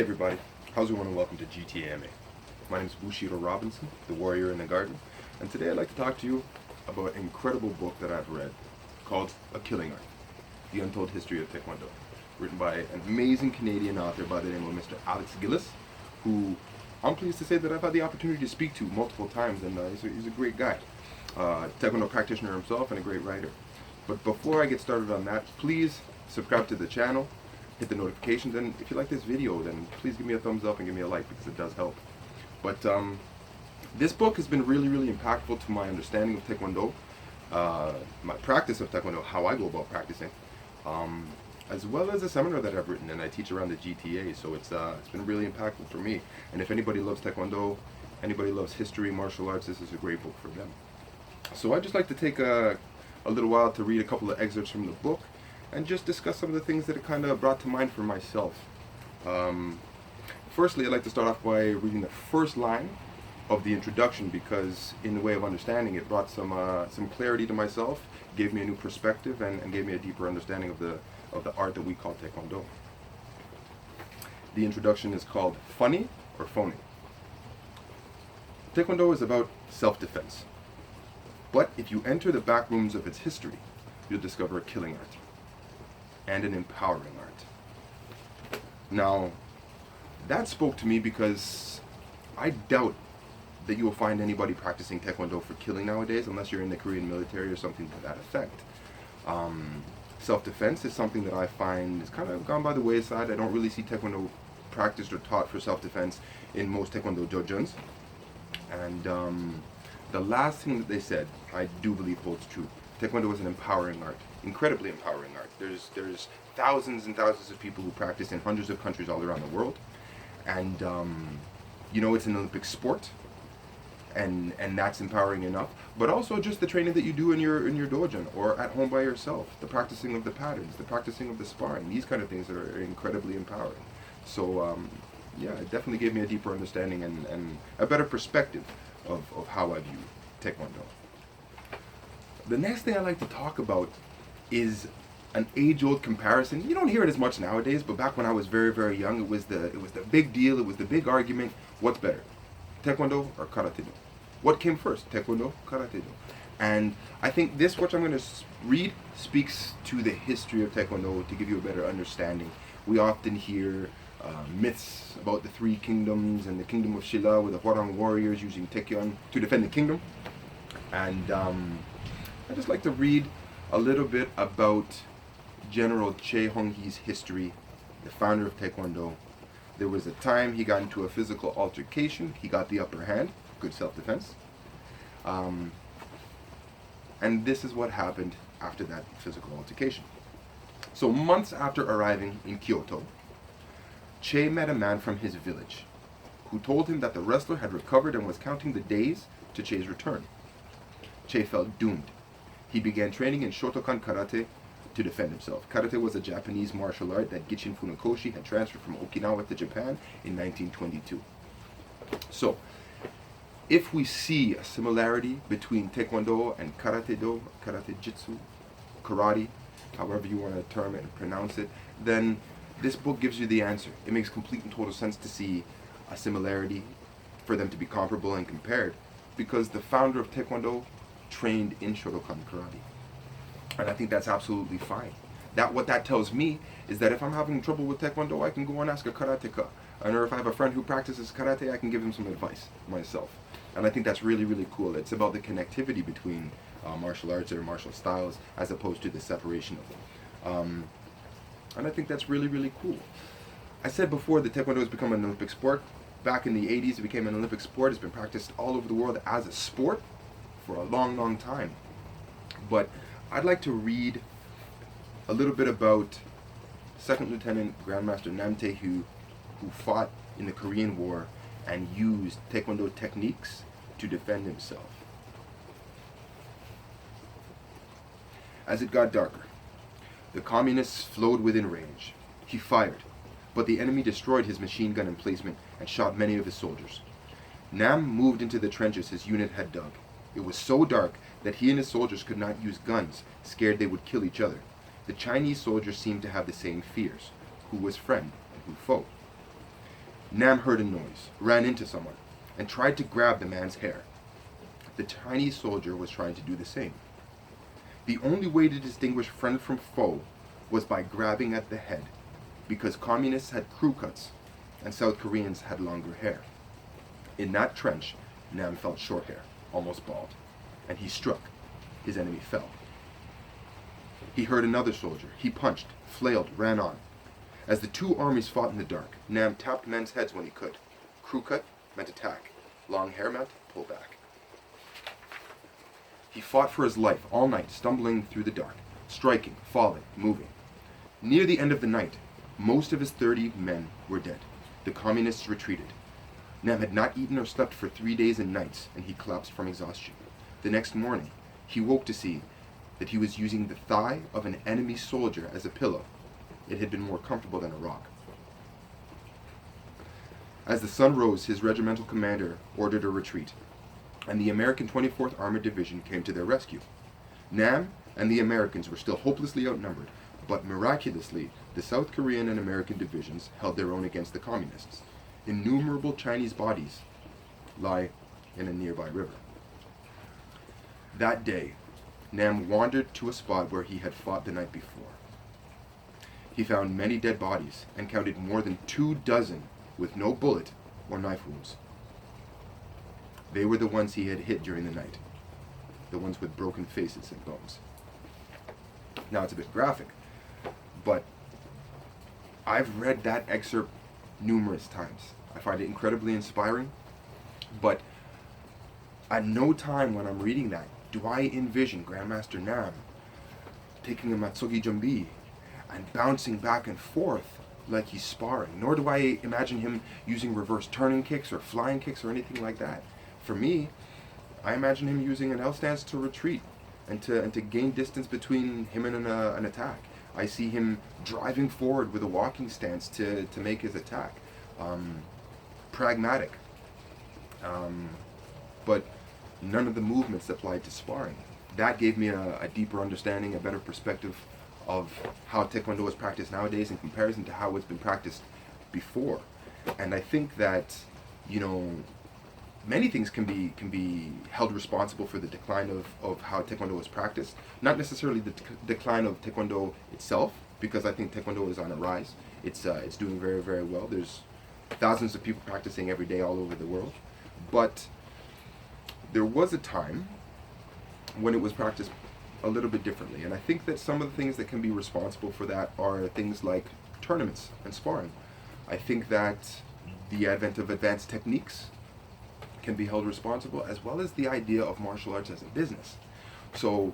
everybody, how's everyone and welcome to GTAMA. My name is Bushiro Robinson, the warrior in the garden, and today I'd like to talk to you about an incredible book that I've read called A Killing Art, The Untold History of Taekwondo, written by an amazing Canadian author by the name of Mr. Alex Gillis, who I'm pleased to say that I've had the opportunity to speak to multiple times, and he's a great guy, Taekwondo practitioner himself and a great writer. But before I get started on that, please subscribe to the channel, hit the notifications, and if you like this video, then please give me a thumbs up and give me a like because it does help. But this book has been really impactful to my understanding of Taekwondo, my practice of Taekwondo, how I go about practicing, as well as a seminar that I've written and I teach around the GTA. So it's been really impactful for me. And if anybody loves Taekwondo, anybody loves history, martial arts, this is a great book for them. So I'd just like to take a little while to read a couple of excerpts from the book and just discuss some of the things that it kind of brought to mind for myself. Firstly, I'd like to start off by reading the first line of the introduction because in the way of understanding it brought some clarity to myself, gave me a new perspective, and gave me a deeper understanding of the art that we call Taekwondo. The introduction is called Funny or Phony. Taekwondo is about self-defense. But if you enter the back rooms of its history, you'll discover a killing art and an empowering art. Now, that spoke to me because I doubt that you will find anybody practicing Taekwondo for killing nowadays unless you're in the Korean military or something to that effect. Self-defense is something that I find is kind of gone by the wayside. I don't really see Taekwondo practiced or taught for self-defense in most Taekwondo dojons. And the last thing that they said, I do believe holds true. Taekwondo is an empowering art, incredibly empowering art. There's thousands and thousands of people who practice in hundreds of countries all around the world, and you know, it's an Olympic sport, and that's empowering enough. But also just the training that you do in your dojo or at home by yourself, the practicing of the patterns, the practicing of the sparring, these kind of things that are incredibly empowering. So yeah, it definitely gave me a deeper understanding and a better perspective of how I view Taekwondo. The next thing I like to talk about is an age-old comparison. You don't hear it as much nowadays, but back when I was very young, it was the big deal, it was the big argument. What's better, Taekwondo or Karate-do? What came first, Taekwondo, Karate-do? And I think this, which I'm going to read, speaks to the history of Taekwondo to give you a better understanding. We often hear myths about the three kingdoms and the kingdom of Shilla with the Hwarang warriors using Taekyon to defend the kingdom. And I'd just like to read a little bit about General Che Hong-hee's history, the founder of Taekwondo. There was a time he got into a physical altercation. He got the upper hand, good self-defense. And this is what happened after that physical altercation. So months after arriving in Kyoto, Che met a man from his village who told him that the wrestler had recovered and was counting the days to Che's return. Che felt doomed. He began training in Shotokan Karate to defend himself. Karate was a Japanese martial art that Gichin Funakoshi had transferred from Okinawa to Japan in 1922. So, if we see a similarity between Taekwondo and Karate-do, Karate-jitsu, karate, however you want to term it and pronounce it, then this book gives you the answer. It makes complete and total sense to see a similarity, for them to be comparable and compared, because the founder of Taekwondo trained in Shotokan Karate. And I think that's absolutely fine. What that tells me is that if I'm having trouble with Taekwondo, I can go and ask a karateka. And or if I have a friend who practices karate, I can give him some advice myself. And I think that's really cool. It's about the connectivity between martial arts or martial styles as opposed to the separation of them. And I think that's really cool. I said before that Taekwondo has become an Olympic sport. Back in the 80s, it became an Olympic sport. It's been practiced all over the world as a sport for a long time. But I'd like to read a little bit about Second Lieutenant Grandmaster Nam Tae-hoo, who fought in the Korean War and used Taekwondo techniques to defend himself. As it got darker, the communists flowed within range. He fired, but the enemy destroyed his machine gun emplacement and shot many of his soldiers. Nam moved into the trenches his unit had dug. It was so dark that he and his soldiers could not use guns, scared they would kill each other. The Chinese soldiers seemed to have the same fears, who was friend and who foe. Nam heard a noise, ran into someone, and tried to grab the man's hair. The Chinese soldier was trying to do the same. The only way to distinguish friend from foe was by grabbing at the head, because communists had crew cuts and South Koreans had longer hair. In that trench, Nam felt short hair, almost bald, and he struck. His enemy fell. He heard another soldier. He punched, flailed, ran on. As the two armies fought in the dark, Nam tapped men's heads when he could. Crew cut meant attack. Long hair meant pull back. He fought for his life all night, stumbling through the dark, striking, falling, moving. Near the end of the night, most of his 30 men were dead. The communists retreated. Nam had not eaten or slept for 3 days and nights, and he collapsed from exhaustion. The next morning, he woke to see that he was using the thigh of an enemy soldier as a pillow. It had been more comfortable than a rock. As the sun rose, his regimental commander ordered a retreat, and the American 24th Armored Division came to their rescue. Nam and the Americans were still hopelessly outnumbered, but miraculously, the South Korean and American divisions held their own against the communists. Innumerable Chinese bodies lie in a nearby river. That day, Nam wandered to a spot where he had fought the night before. He found many dead bodies and counted more than 24 with no bullet or knife wounds. They were the ones he had hit during the night, the ones with broken faces and bones. Now it's a bit graphic, but I've read that excerpt numerous times. I find it incredibly inspiring, but at no time when I'm reading that do I envision Grandmaster Nam taking a Matsugi Jumbi and bouncing back and forth like he's sparring, nor do I imagine him using reverse turning kicks or flying kicks or anything like that. For me, I imagine him using an L stance to retreat and to gain distance between him and an attack. I see him driving forward with a walking stance to make his attack. Pragmatic. But none of the movements applied to sparring. That gave me a deeper understanding, a better perspective of how Taekwondo is practiced nowadays in comparison to how it's been practiced before. And I think that, many things can be held responsible for the decline of how Taekwondo is practiced. Not necessarily the decline of Taekwondo itself, because I think Taekwondo is on a rise. It's doing very, very well. There's thousands of people practicing every day all over the world. But there was a time when it was practiced a little bit differently. And I think that some of the things that can be responsible for that are things like tournaments and sparring. I think that the advent of advanced techniques can be held responsible, as well as the idea of martial arts as a business. So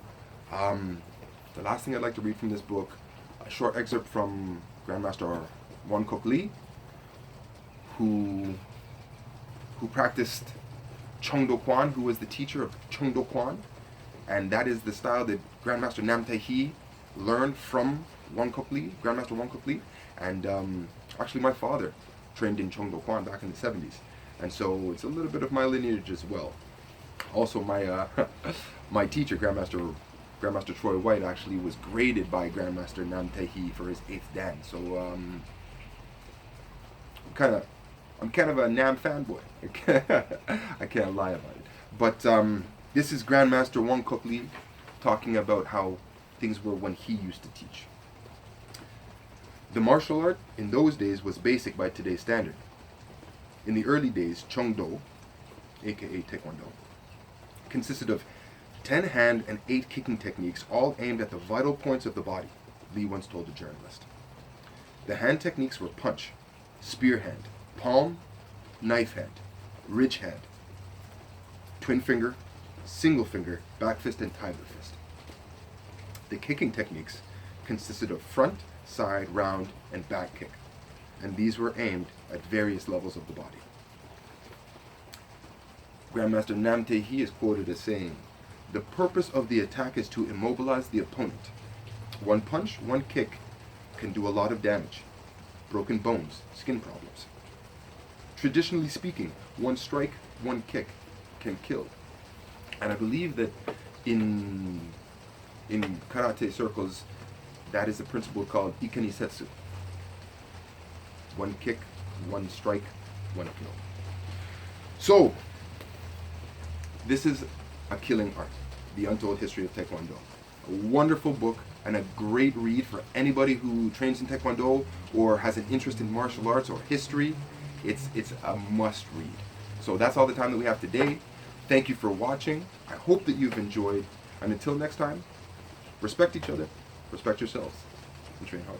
the last thing I'd like to read from this book, a short excerpt from Grandmaster Won Kok Lee, who practiced Cheongdo Kwon, who was the teacher of Cheongdo Kwon, and that is the style that Grandmaster Nam Tae-hee learned from Grandmaster Won Kok Lee, and actually my father trained in Cheongdo Kwon back in the 70s, and so it's a little bit of my lineage as well. Also, my my teacher, Grandmaster Troy White, actually was graded by Grandmaster Nam Tae-hee for his 8th dan, so I'm kind of a Nam fanboy. I can't lie about it. But this is Grandmaster Won Kok Lee talking about how things were when he used to teach. The martial art in those days was basic by today's standard. In the early days, Cheongdo, aka Taekwondo, consisted of 10 hand and 8 kicking techniques, all aimed at the vital points of the body, Lee once told a journalist. The hand techniques were punch, spear hand, palm, knife hand, ridge hand, twin finger, single finger, back fist, and tiger fist. The kicking techniques consisted of front, side, round, and back kick, and these were aimed at various levels of the body. Grandmaster Nam Tae-hee is quoted as saying, "The purpose of the attack is to immobilize the opponent. One punch, one kick can do a lot of damage. Broken bones, skin problems. Traditionally speaking, one strike, one kick can kill." And I believe that in karate circles, that is a principle called ikanisetsu. One kick, one strike, One kill. So, this is A Killing Art, The Untold History of Taekwondo. A wonderful book and a great read for anybody who trains in Taekwondo or has an interest in martial arts or history. It's a must read. So that's all the time that we have today. Thank you for watching. I hope that you've enjoyed. And until next time, respect each other, respect yourselves, and train hard.